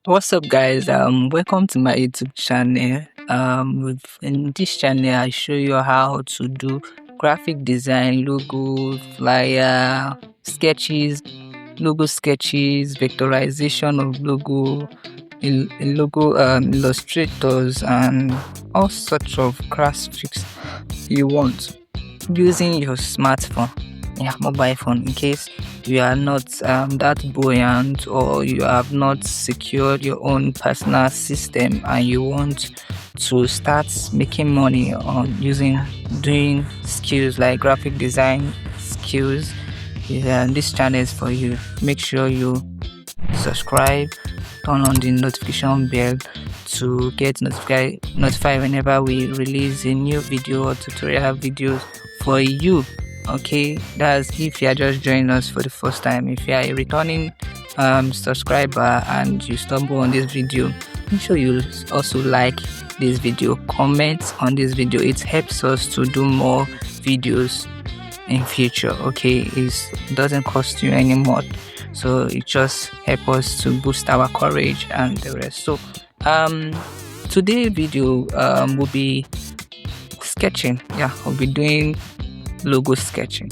What's up, guys? Welcome to my YouTube channel. In this channel, I show you how to do graphic design, logo, flyer, sketches, logo sketches, vectorization of logo, logo illustrators, and all sorts of graphics you want using your smartphone, mobile phone. In case you are not that buoyant, or you have not secured your own personal system and you want to start making money on doing skills like graphic design skills, this channel is for you. Make sure you subscribe, turn on the notification bell to get notified whenever we release a new video or tutorial videos for you. Okay, that's if you are just joining us for the first time. If you are a returning subscriber and you stumble on this video, make sure you also like this video, comment on this video. It helps us to do more videos in future. Okay, it doesn't cost you any more, so it just helps us to boost our courage and the rest. So today's video will be sketching. We'll be doing logo sketching,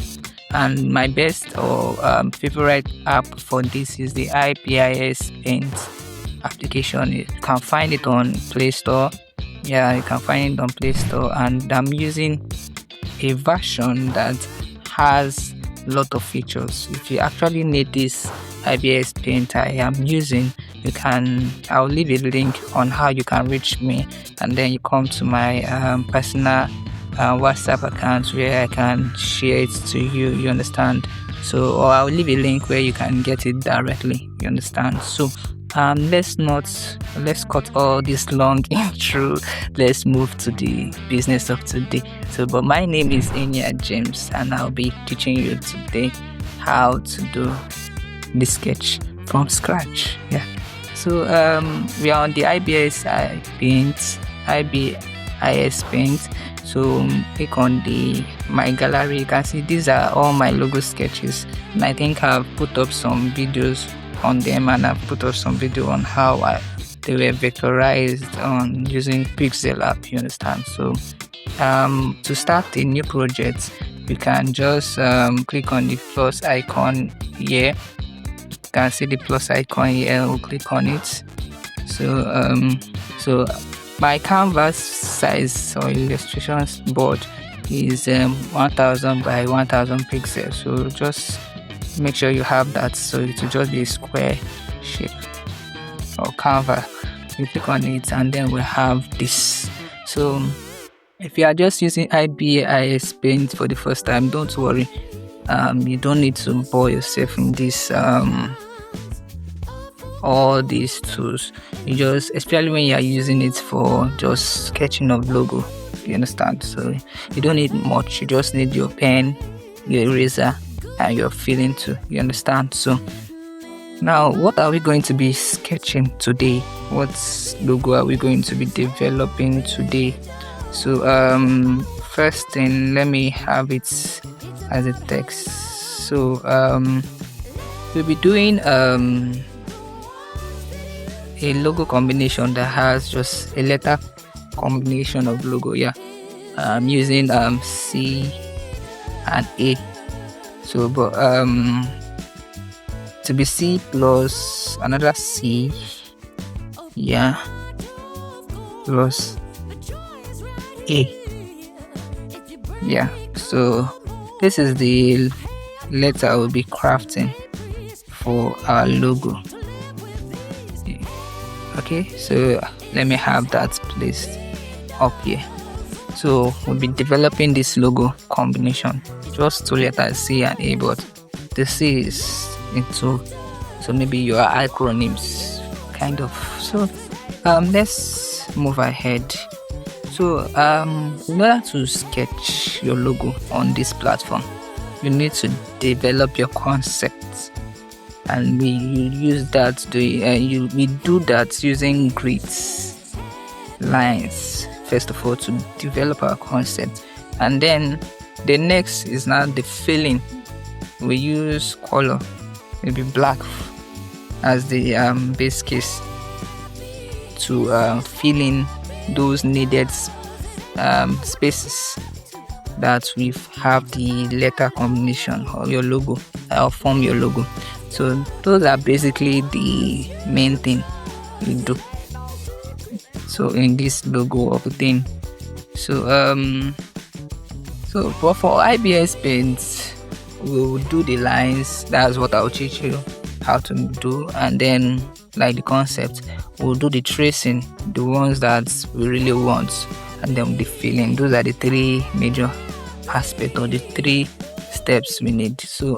and my best or favorite app for this is the IbisPaint application. You can find it on Play Store. You can find it on Play Store, and I'm using a version that has a lot of features. If you actually need this IbisPaint I am using, I'll leave a link on how you can reach me, and then you come to my personal WhatsApp account where I can share it to you. You understand? So, or I'll leave a link where you can get it directly. You understand? So let's cut all this long intro. Let's move to the business of today. So, but my name is James, and I'll be teaching you today how to do the sketch from scratch. So we are on the IbisPaint. So click on my gallery. You can see these are all my logo sketches, and I think I've put up some videos on them, and I've put up some video on how they were vectorized on using Pixellab. You understand? So to start a new project, you can just click on the plus icon here. You can see the plus icon here. We'll click on it. So my canvas size or illustrations board is 1000 by 1000 pixels. So just make sure you have that, so it will just be a square shape or canvas. You click on it, and then we have this. So if you are just using IbisPaint for the first time, don't worry. You don't need to bore yourself in this all these tools. You just, especially when you are using it for just sketching of logo, you understand? So you don't need much. You just need your pen, your eraser, and your filling too. You understand? So now, what are we going to be sketching today? What logo are we going to be developing today? So first thing, let me have it as a text. So we'll be doing a logo combination that has just a letter combination of logo. I'm using C and A. So but to be C plus another C, plus A. So this is the letter I will be crafting for our logo. Okay, so let me have that placed up here. So we'll be developing this logo combination, just two letters C and A, but the C is into, so maybe your acronyms kind of. So let's move ahead. So in order to sketch your logo on this platform, you need to develop your concept, and we use that we do that using grids, lines, first of all, to develop our concept. And then the next is now the filling. We use color, maybe black as the base case. to fill in those needed spaces that we have the letter combination or your logo or form your logo. So those are basically the main thing we do. So in this logo of the thing. So but for IbisPaint, we will do the lines. That's what I'll teach you how to do, and then like the concept, we'll do the tracing, the ones that we really want, and then the filling. Those are the three major aspects or the three steps we need. So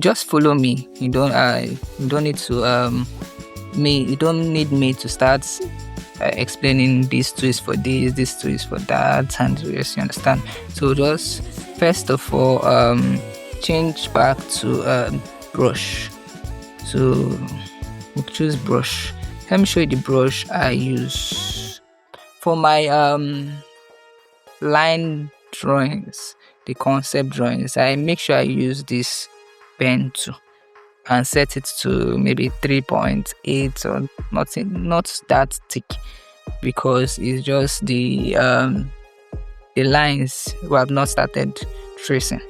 just follow me. You don't need to you don't need me to start explaining this tool is for this tool is for that, and yes, you understand. So just first of all, change back to brush. So we'll choose brush. Let me show you the brush I use for my line drawings, the concept drawings. I make sure I use this pen too and set it to maybe 3.8 or not that thick, because it's just the lines we have not started tracing.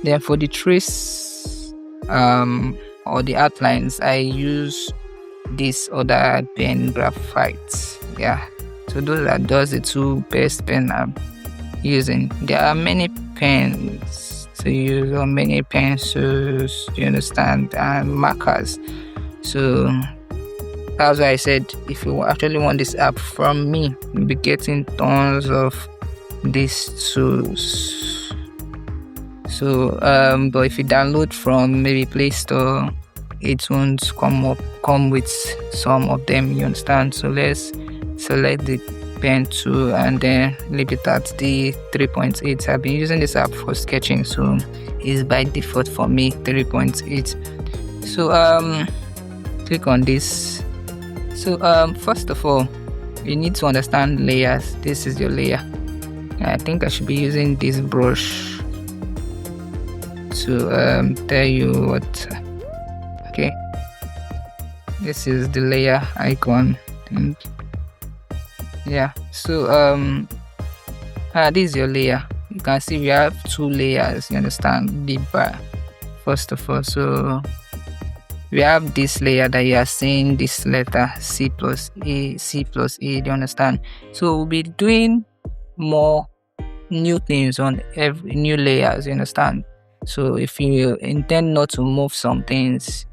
Then for the trace or the outlines, I use this other pen, graphite. Yeah, so those are just the two best pen I'm using. There are many pens to use, or many pencils, you understand, and markers. So that's why I said if you actually want this app from me, you'll be getting tons of these tools. So but if you download from maybe Play Store, it won't come with some of them, you understand. So let's select the pen tool and then leave it at the 3.8. I've been using this app for sketching, so it's by default for me 3.8. So click on this. So first of all, you need to understand layers. This is your layer. I think I should be using this brush to tell you what. Okay, this is the layer icon. And yeah, so this is your layer. You can see we have two layers, you understand, the bar first of all. So we have this layer that you are seeing, this letter C plus A, do you understand? So we'll be doing more new things on every new layers, you understand? So if you intend not to move some things,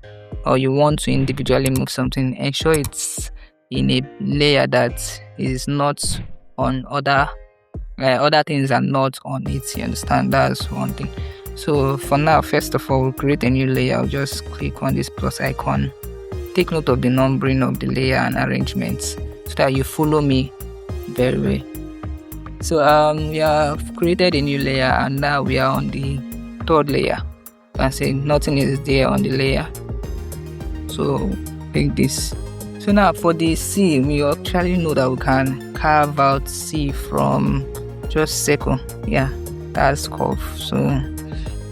or you want to individually move something, ensure it's in a layer that is not on other things are not on it, you understand. That's one thing. So for now, first of all, we'll create a new layer. I'll just click on this plus icon. Take note of the numbering of the layer and arrangements so that you follow me very well. So we have created a new layer, and now we are on the third layer. You can see nothing is there on the layer. So take this. So now for the C, we actually know that we can carve out C from just circle. Yeah, that's curve. So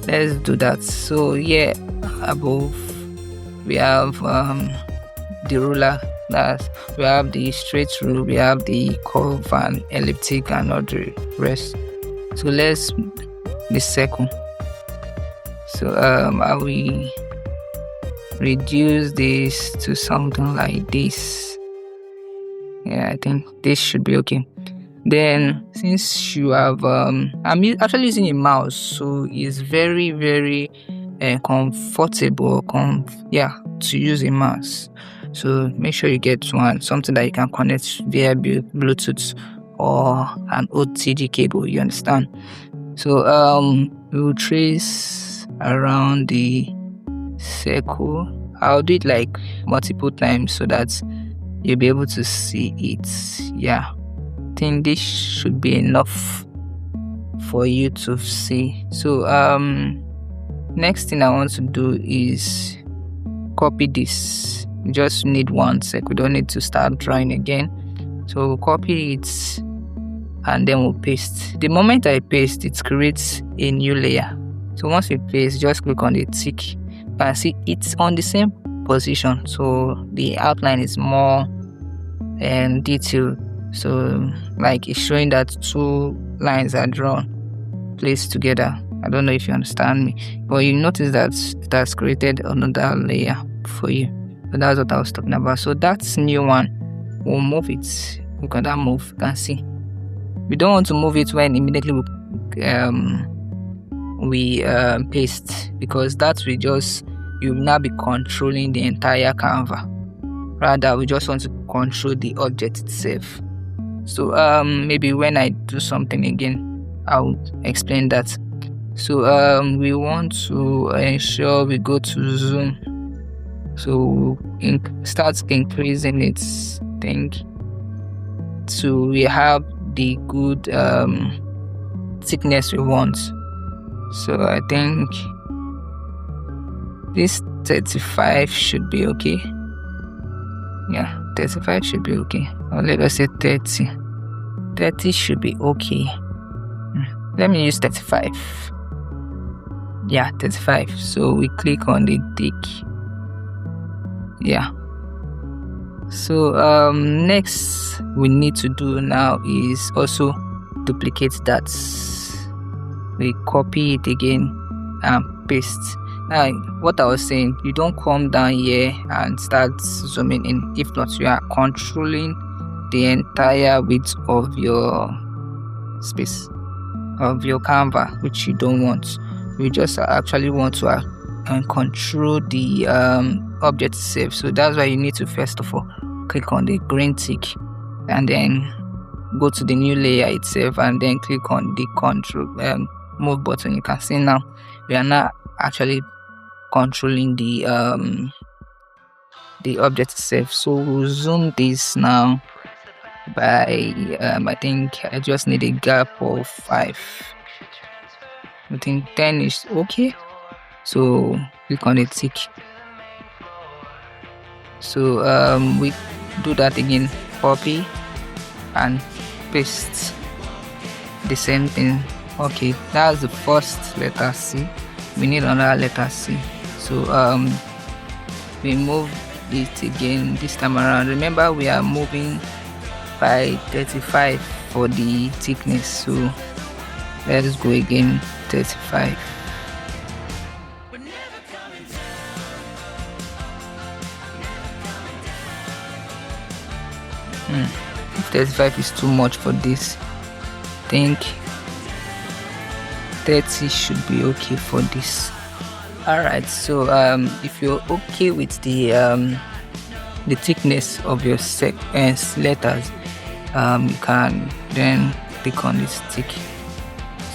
let's do that. So yeah, above we have the ruler. We have the straight rule, we have the curve and elliptic and all the rest. So let's the circle. So I will reduce this to something like this. Yeah, I think this should be okay. Then since you have I'm actually using a mouse, so it's very comfortable to use a mouse. So make sure you get something that you can connect via Bluetooth or an OTG cable, you understand. So we'll trace around the circle. I'll do it like multiple times so that you'll be able to see it. Yeah, I think this should be enough for you to see. So next thing I want to do is copy this. You just need one sec. We don't need to start drawing again. So we'll copy it and then we'll paste. The moment I paste, it creates a new layer. So once you paste, just click on the tick. You can see it's on the same position, so the outline is more and detail. So like it's showing that two lines are drawn, placed together. I don't know if you understand me, but you notice that it has created another layer for you. So that's what I was talking about. So that's new one. We'll move it. Look at that move. You can see. We don't want to move it when immediately we paste, because that will just, you will now be controlling the entire Canva. Rather, we just want to control the object itself. So maybe when I do something again, I'll explain that. So we want to ensure we go to zoom. So start increasing its thing so we have the good thickness we want. So I think this 35 should be okay. Yeah, 35 should be okay. Or let us say 30. 30 should be okay. Let me use 35. Yeah, 35. So we click on the tick. Yeah. So next we need to do now is also duplicate that. We copy it again and paste. Now what I was saying, you don't come down here and start zooming in. If not, you are controlling the entire width of your space, of your Canva, which you don't want. We just actually want to control the object itself. So that's why you need to first of all click on the green tick and then go to the new layer itself and then click on the control move button. You can see now we are now actually controlling the object itself. So we'll zoom this now by I think I just need a gap of 5. I think 10 is okay. So click on the tick. So we do that again, copy and paste the same thing. Okay, that's the first letter C. We need another letter C. So we move it again this time around. Remember, we are moving by 35 for the thickness. So let's go again, 35. If 35 is too much for this, I think 30 should be okay for this. Alright, so if you're okay with the thickness of your letters, you can then click on this tick.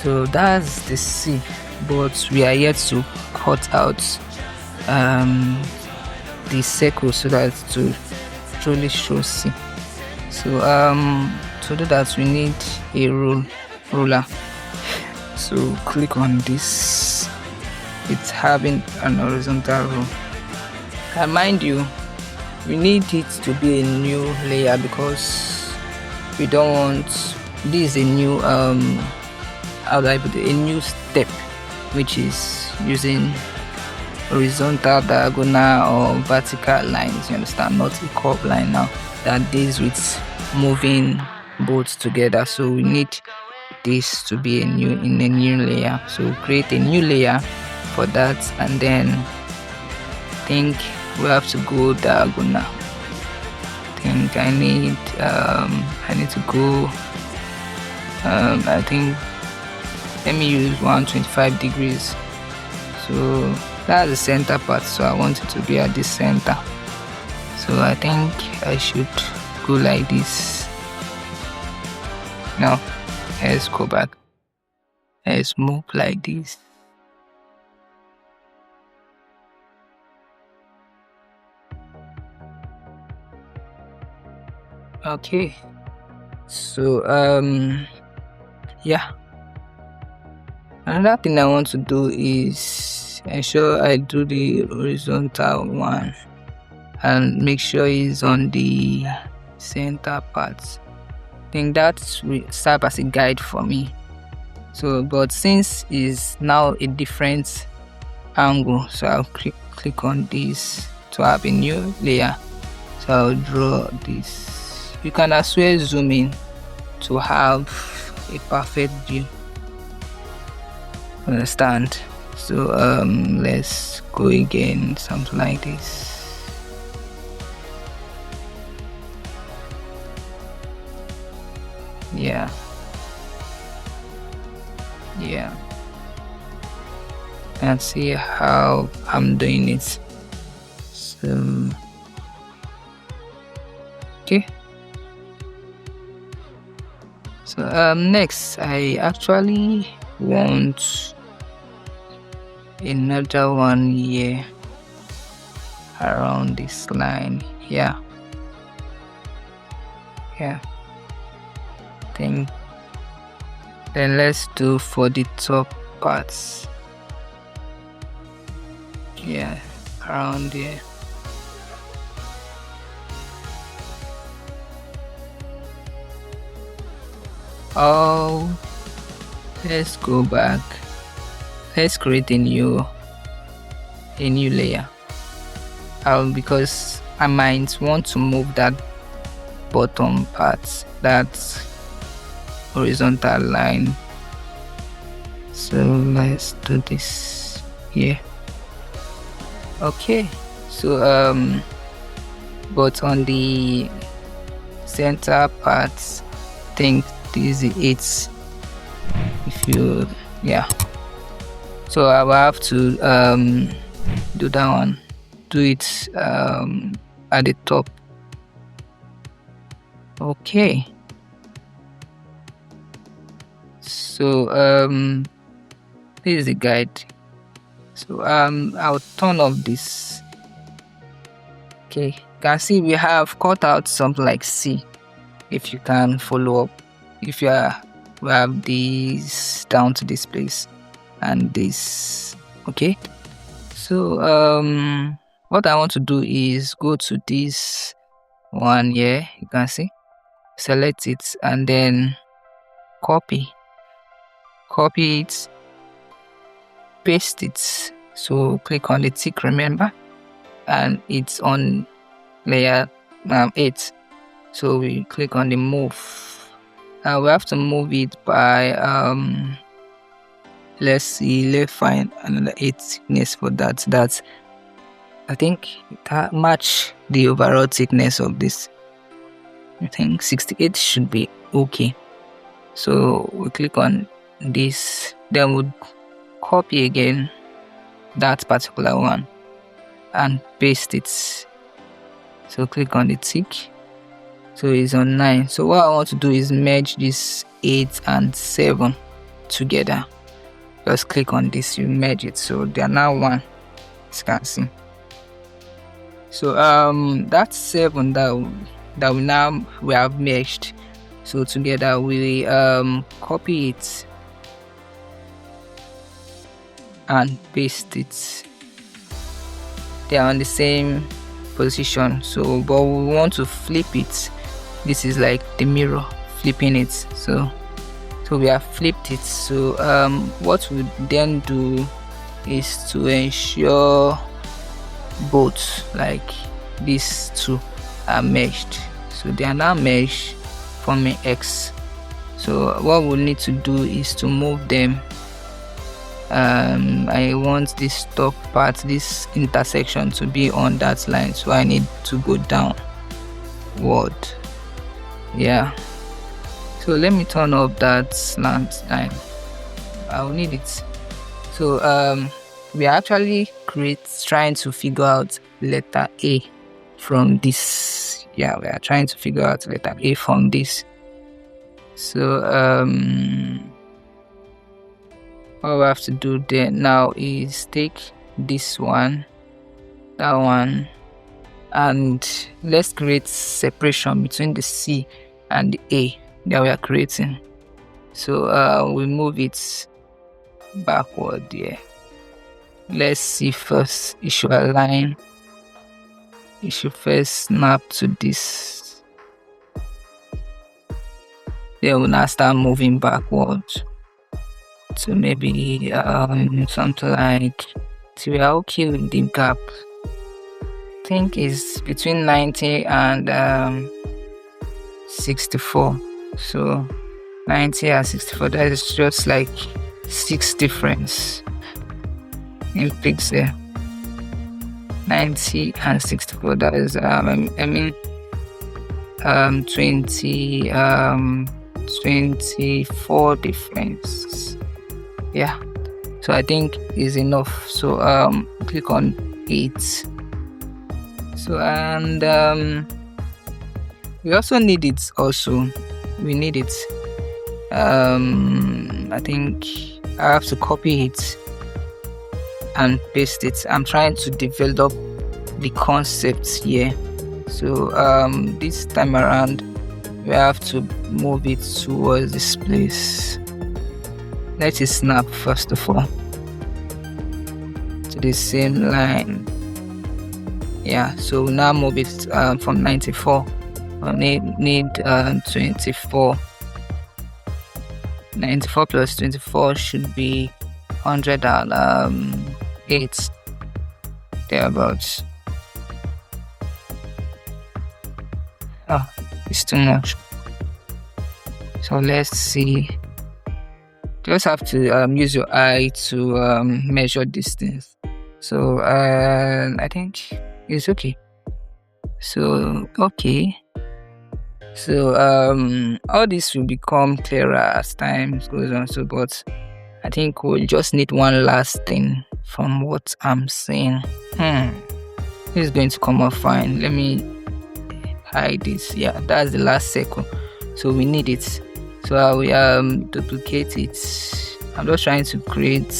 So that's the C, but we are yet to cut out the circle so that to truly show C. So to do that, we need a ruler. So click on this. It's having an horizontal rule. And mind you, we need it to be a new layer because we don't want this is a new how do I put it, a new step, which is using horizontal, diagonal or vertical lines, you understand, not a curved line now that deals with moving both together. So we need this to be in a new layer. So create a new layer for that, and then I think we have to go diagonal. I think I need to go I think let me use 125 degrees. So that's the center part, so I want it to be at the center. So I think I should go like this. Now let's go back. Let's move like this. Okay, so yeah, another thing I want to do is ensure I do the horizontal one and make sure it's on the center part. I think that will serve as a guide for me. So but since it's now a different angle, so I'll click on this to have a new layer. So I'll draw this you can as well zoom in to have a perfect view. Understand? So let's go again, something like this. Yeah, and see how I'm doing it. So okay, so next I actually want another one here around this line. Yeah, then let's do for the top parts. Yeah, around here. Oh, let's go back. Let's create a new layer. Because I might want to move that bottom part, that horizontal line. So let's do this here. Okay, so but on the center part, I think this is it. If you so I will have to do that one, do it at the top. Okay, so this is the guide. So I'll turn off this. Okay, you can see we have cut out something like C. If you can follow up, if we have this down to this place and this. Okay, so what I want to do is go to this one here. You can see, select it and then copy it, paste it. So click on the tick, remember, and it's on layer 8. So we click on the move. Now we have to move it by let's see, let's find another 8 thickness for that. That's, I think, that match the overall thickness of this. I think 68 should be okay. So we click on this, then we'll copy again that particular one and paste it. So click on the tick. So it's on 9. So what I want to do is merge this 8 and 7 together. Just click on this, you merge it, so they are now one, as you can see. So that's 7 that we have merged. So together we copy it and paste it. They are on the same position. So but we want to flip it. This is like the mirror flipping it. So we have flipped it. So what we then do is to ensure both, like these two, are meshed. So they are now meshed, forming X. So what we need to do is to move them. I want this top part, this intersection, to be on that line, so I need to go downward. Yeah, so let me turn off that slant line. I'll need it. So we are actually trying to figure out letter A from this. Yeah, we are trying to figure out letter A from this. So what we have to do there now is take this one, that one, and let's create separation between the C and the A that we are creating. So we move it backward here. Let's see first, it should align. It should first snap to this. Then we'll now start moving backwards. So maybe something like, so we are okay with the gap. I think it's between 90 and 64. So 90 and 64, that is just like 6 difference in pixel. 90 and 64, that is 24 difference. Yeah, so I think is enough. So click on 8. So and we also need it we need it. I think I have to copy it and paste it. I'm trying to develop the concepts here. So this time around we have to move it towards this place. Let it snap first of all to the same line. Yeah, so now move it from 94. I need 24. 94 plus 24 should be 108 thereabouts. Oh, it's too much. So let's see. Just have to use your eye to measure distance. So I think it's okay. So okay. So all this will become clearer as time goes on. So, but I think we'll just need one last thing from what I'm saying. This is going to come out fine. Let me hide this. Yeah, that's the last circle. So we need it. So I will duplicate it. I'm just trying to create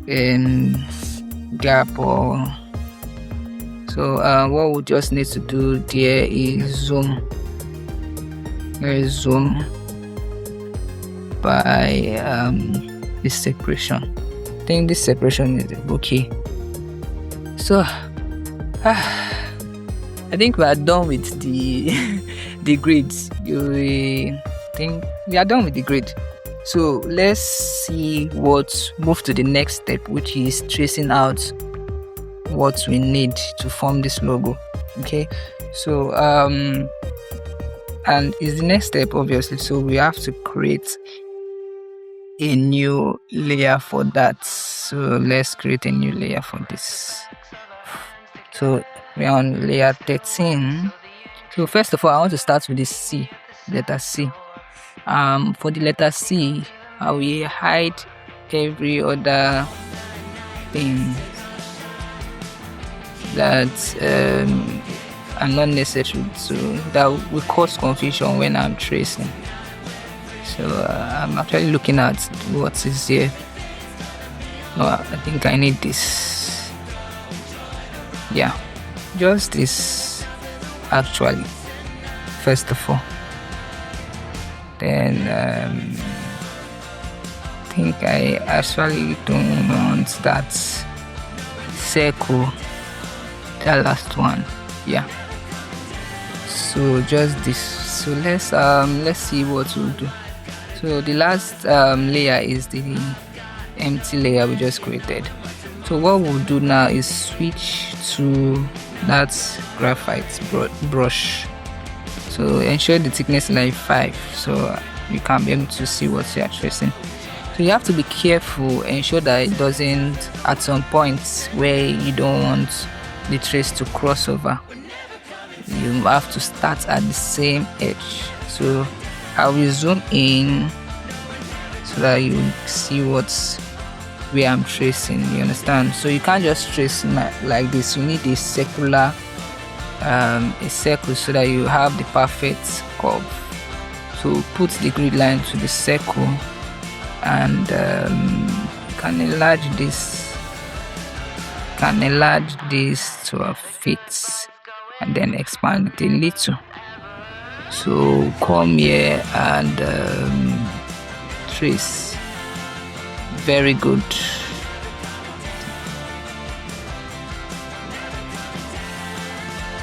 a gap or so. What we just need to do there is zoom. Zoom by this separation. I think this separation is okay. So I think we are done with the the grids. You think we are done with the grid. So let's see move to the next step, which is tracing out what we need to form this logo. Okay, so and is the next step obviously. So we have to create a new layer for that. So let's create a new layer for this. So we're on layer 13. So first of all, I want to start with this letter C. For the letter C, I will hide every other thing that are not necessary, so that will cause confusion when I'm tracing. So I'm actually looking at what is here. I think I need this. Yeah, just this actually first of all. Then I think I actually don't want that circle, the last one. Yeah, so just this. So let's see what we'll do. So the last layer is the empty layer we just created. So what we'll do now is switch to that graphite brush. So ensure the thickness is like 5, so you can be able to see what you are tracing. So you have to be careful, ensure that it doesn't, at some points where you don't want the trace to cross over, you have to start at the same edge. So I will zoom in so that you see where I'm tracing, you understand? So you can't just trace like this. You need a circle so that you have the perfect curve. So put the grid line to the circle and you can enlarge this to a fit and then expand it a little. So come here and trace. Very good.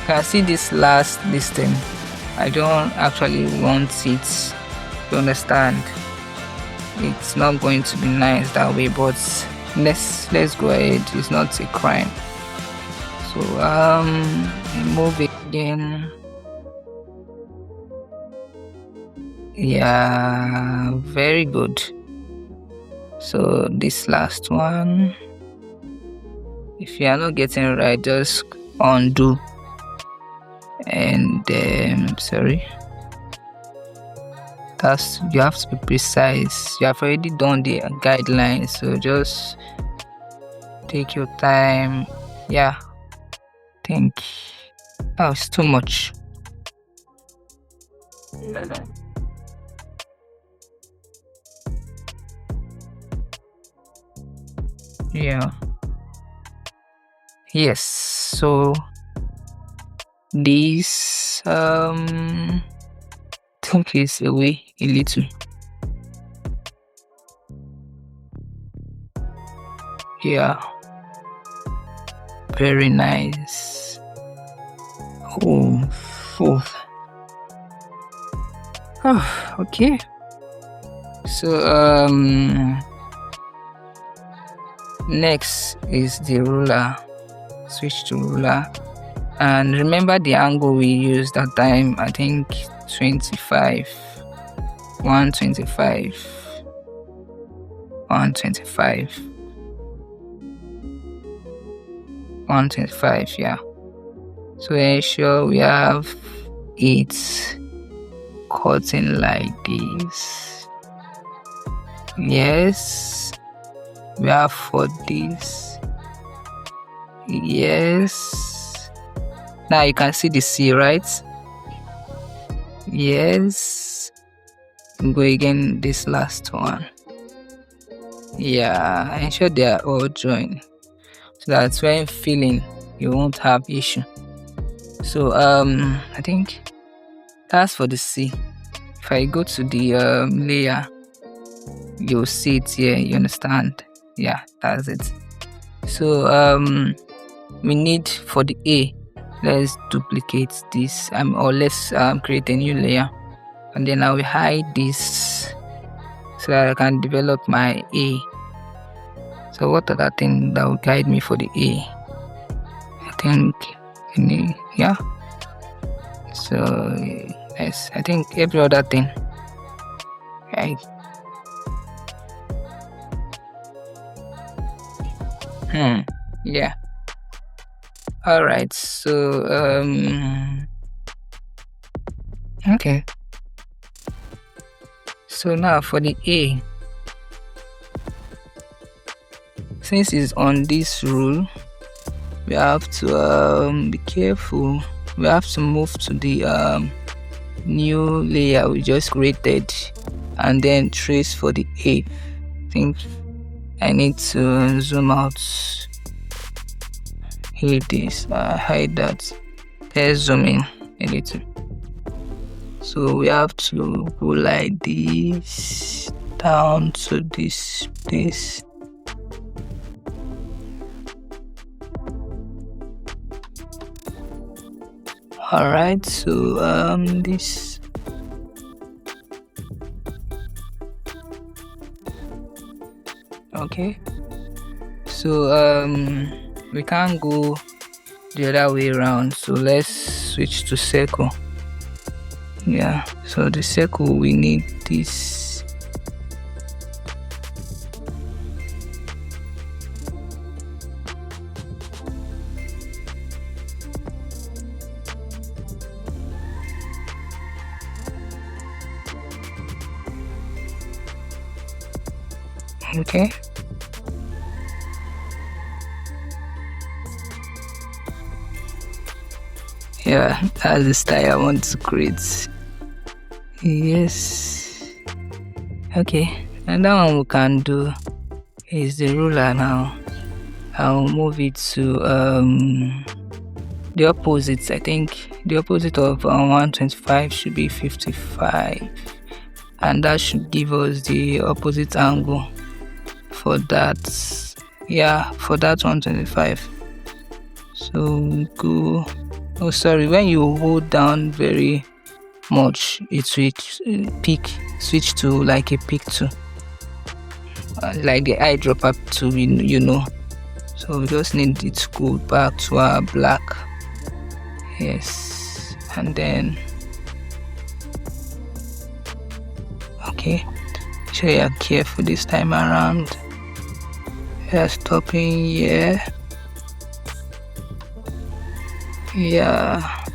Can see this thing. I don't actually want it, you understand? It's not going to be nice that way, but let's go ahead. It's not a crime. So move it again. Yeah, very good. So this last one, if you are not getting it right, just undo. And sorry, you have to be precise. You have already done the guidelines, so just take your time. Yeah, think. Oh, it's too much. Yeah. Yes. So this think is away a little. Yeah. Very nice. Oh. Oh, okay. So next is the ruler. Switch to ruler, and remember the angle we used that time. I think 25, 125, 125, 125. Yeah. So ensure we have it cutting like this. Yes. We have for this. Yes. Now you can see the C, right? Yes. Go again, this last one. Yeah, ensure they are all joined, so that when filling, you won't have issue. So I think that's for the C. If I go to the layer, you'll see it here. You understand? Yeah, that's it. So we need for the A, let's duplicate this or let's create a new layer, and then I will hide this so that I can develop my A. So what other thing that will guide me for the A? I think yeah. So yes, I think every other thing, right? Yeah. All right. So okay. So now for the A, since it's on this rule, we have to be careful. We have to move to the new layer we just created, and then trace for the A. I think I need to zoom out. Hide this, hide that. Let's zoom in a little. So we have to go like this down to this place. All right, so this. Okay, so we can't go the other way around, so let's switch to circle. Yeah, so the circle, we need this. Okay. Yeah, that's the style I want to create. Yes. Okay, and that one we can do is the ruler now. I'll move it to the opposite. I think the opposite of 125 should be 55, and that should give us the opposite angle for that. Yeah, for that 125. So go. Oh, sorry. When you hold down very much, it switch to like a pick to like the eyedropper to you know. So we just need it to go back to our black. Yes, and then Okay, so you're careful this time around. You're stopping here. Yeah.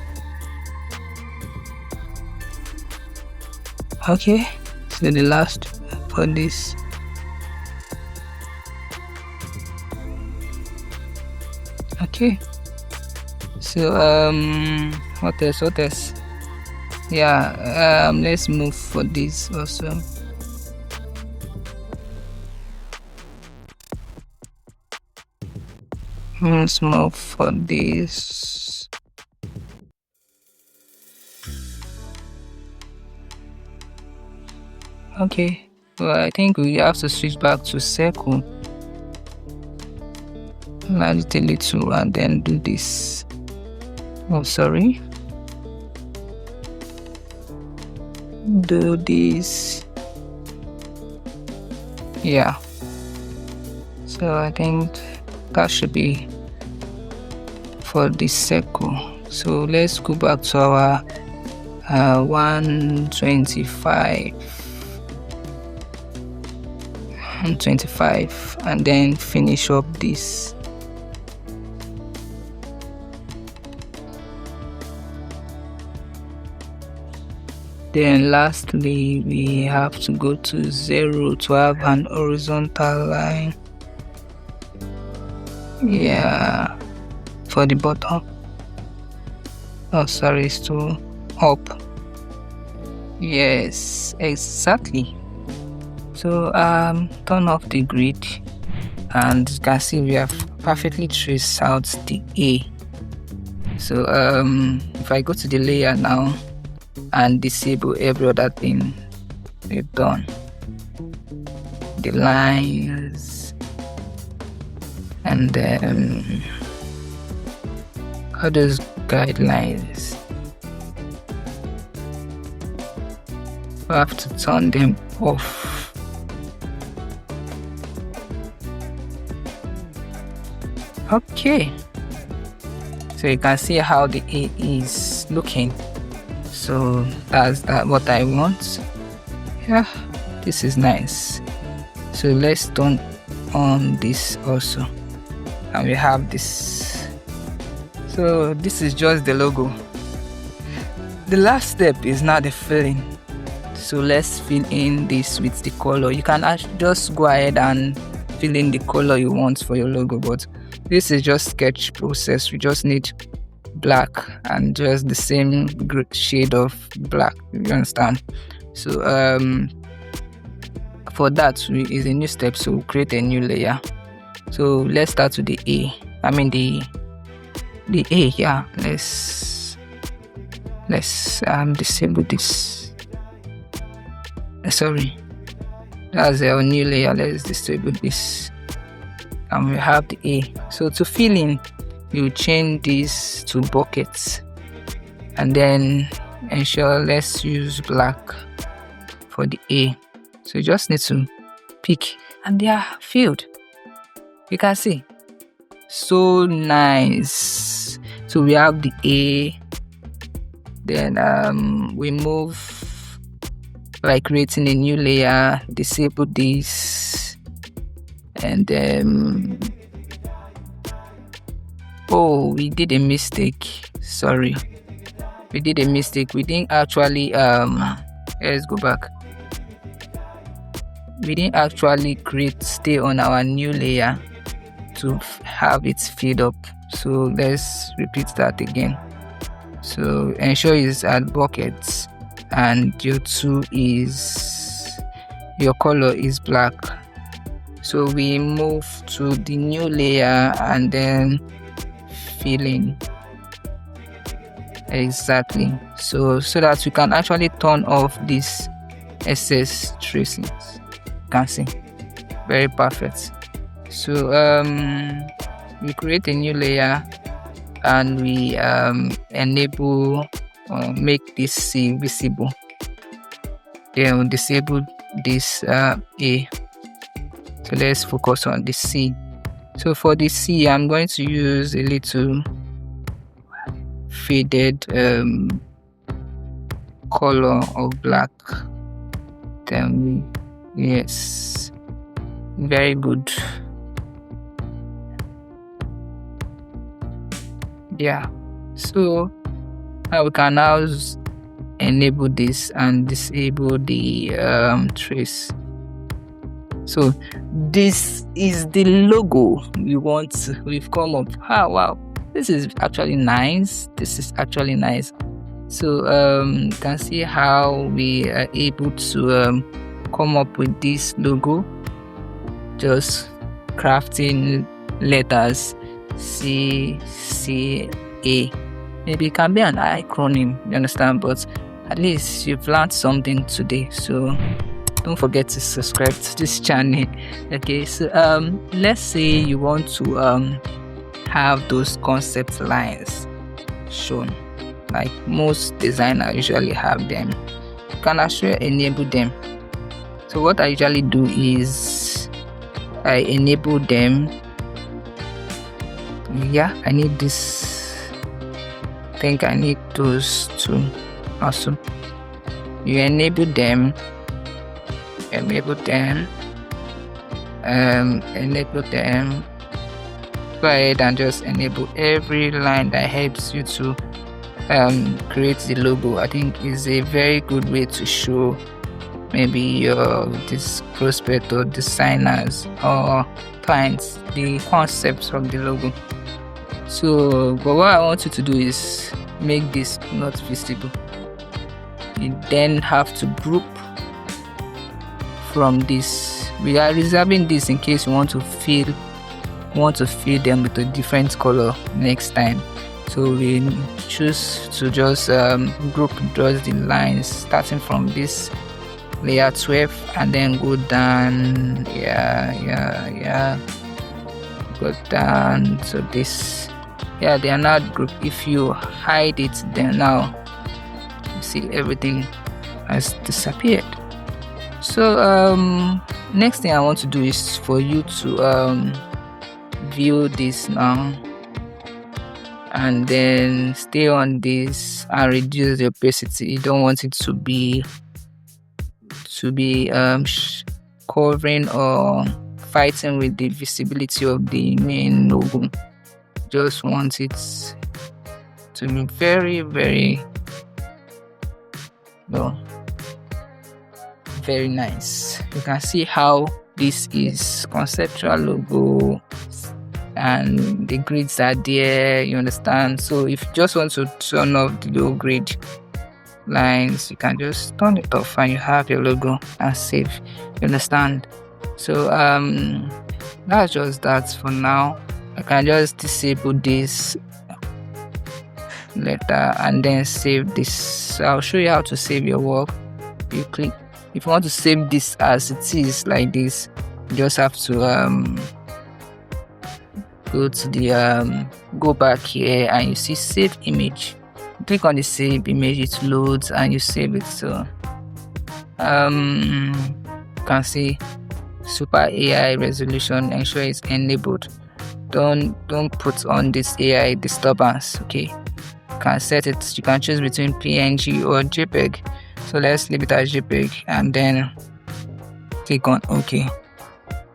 Okay, so the last for this. Okay, so what else? Yeah, let's move for this also. Let's move for this. Okay, well, I think we have to switch back to circle. Add it a little and then do this. Oh, sorry. Do this. Yeah. So I think that should be for this circle. So let's go back to our 125 and then finish up this. Then lastly, we have to go to 0 to have an horizontal line. Yeah, for the bottom. Oh, sorry, it's too up. Yes, exactly. So turn off the grid, and you can see we have perfectly traced out the A. So if I go to the layer now and disable every other thing we've done, the lines and then all those guidelines, we have to turn them off. Okay, so you can see how the A is looking. So that's what I want. Yeah, this is nice. So let's turn on this also, and we have this. So this is just the logo. The last step is now the filling. So let's fill in this with the color. You can just go ahead and fill in the color you want for your logo, but this is just sketch process. We just need black and just the same shade of black, you understand? So for that is a new step, so we'll create a new layer. So let's start with the A. I mean the A. Yeah, let's disable this. Sorry, that's our new layer. Let's disable this, and we have the A. So to fill in, you change this to buckets, and then ensure let's use black for the A. So you just need to pick, and they are filled. You can see, so nice. So we have the A. Then we move by creating a new layer, disable this, and then oh, we did a mistake. Sorry, we did a mistake. We didn't actually let's go back. We didn't actually stay on our new layer to have it filled up. So let's repeat that again. So ensure it's at buckets, and your color is black. So we move to the new layer and then fill in. Exactly. So that we can actually turn off this excess tracings. You can see, very perfect. So we create a new layer and we enable make this C visible. Then we'll disable this A. So let's focus on the C. So for the C, I'm going to use a little faded color of black. Tell me. Yes, very good. Yeah, so we can now enable this and disable the trace. So this is the logo we've come up. Wow, this is actually nice. So you can see how we are able to come up with this logo, just crafting letters CCA. Maybe it can be an acronym, you understand, but at least you've learned something today. So don't forget to subscribe to this channel. Okay, so let's say you want to have those concept lines shown, like most designers usually have them. You can actually enable them. So what I usually do is I enable them. Yeah, I need this. I think I need those two also. You enable them, enable them. Go ahead and just enable every line that helps you to create the logo. I think is a very good way to show maybe this prospect or designers or clients the concepts of the logo. So but what I want you to do is make this not visible. You then have to group from this. We are reserving this in case you want to fill them with a different color next time. So we choose to just group just the lines starting from this layer 12 and then go down. Go down to this. Yeah, they are not grouped. If you hide it, then now you see everything has disappeared. So next thing I want to do is for you to view this now and then stay on this and reduce the opacity. You don't want it to be covering or fighting with the visibility of the main logo. Just want it to be very, very well, very nice. You can see how this is conceptual logo and the grids are there, you understand. So if you just want to turn off the low grid lines, you can just turn it off and you have your logo and save, you understand. So that's just that for now. I can just disable this letter and then save this. So I'll show you how to save your work. You click, if you want to save this as it is like this, you just have to go to the go back here and you see save image. Click on the save image, it loads and you save it. So you can see super AI resolution, ensure it's enabled. Don't put on this AI disturbance. Okay, you can set it, you can choose between PNG or JPEG. So let's leave it as JPEG and then click on OK.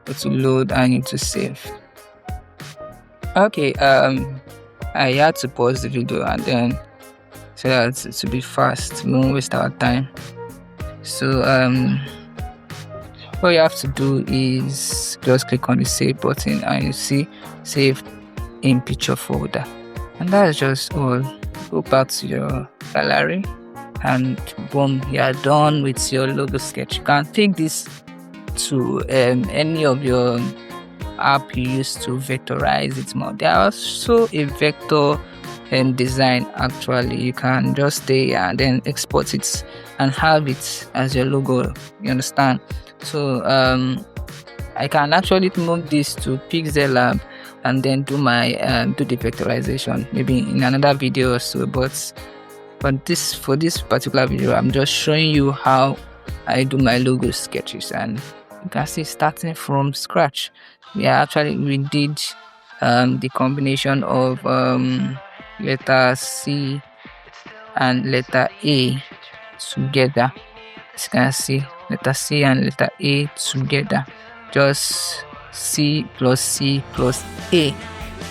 It will load and it will save. Okay, I had to pause the video and then so that it will be fast, we won't waste our time. So what you have to do is just click on the save button and you see save in picture folder, and that's just all. Go back to your gallery and boom, you are done with your logo sketch. You can take this to any of your app you use to vectorize it more. There are also a vector and design. Actually, you can just stay and then export it and have it as your logo, you understand. So I can actually move this to Pixellab and then do my do the vectorization maybe in another video or so, but for this particular video I'm just showing you how I do my logo sketches. And you can see starting from scratch, we did the combination of letter C and letter A together. As you can see, letter C and letter A together. Just C plus C plus A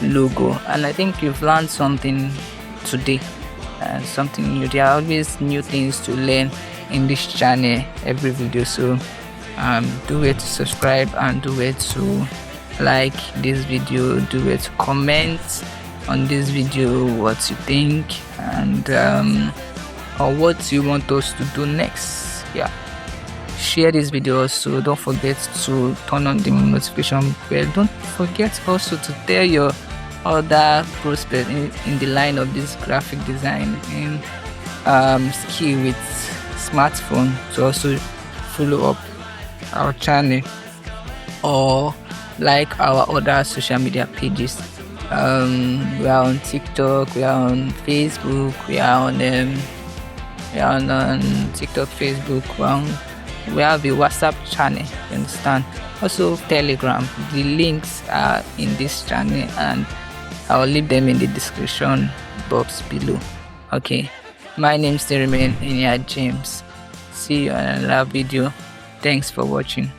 logo. And I think you've learned something today, and something new. There are always new things to learn in this channel every video. So do it to subscribe, and do it to like this video, do it to comment on this video what you think, and or what you want us to do next. Yeah, share this video also. Don't forget to turn on the notification bell. Don't forget also to tell your other prospects in the line of this graphic design in skill with smartphone to also follow up our channel or like our other social media pages. We are on TikTok, we are on Facebook, we are on TikTok, Facebook. We have a WhatsApp channel, you understand? Also Telegram. The links are in this channel, and I'll leave them in the description box below. Okay, my name still remains James. See you in another video. Thanks for watching.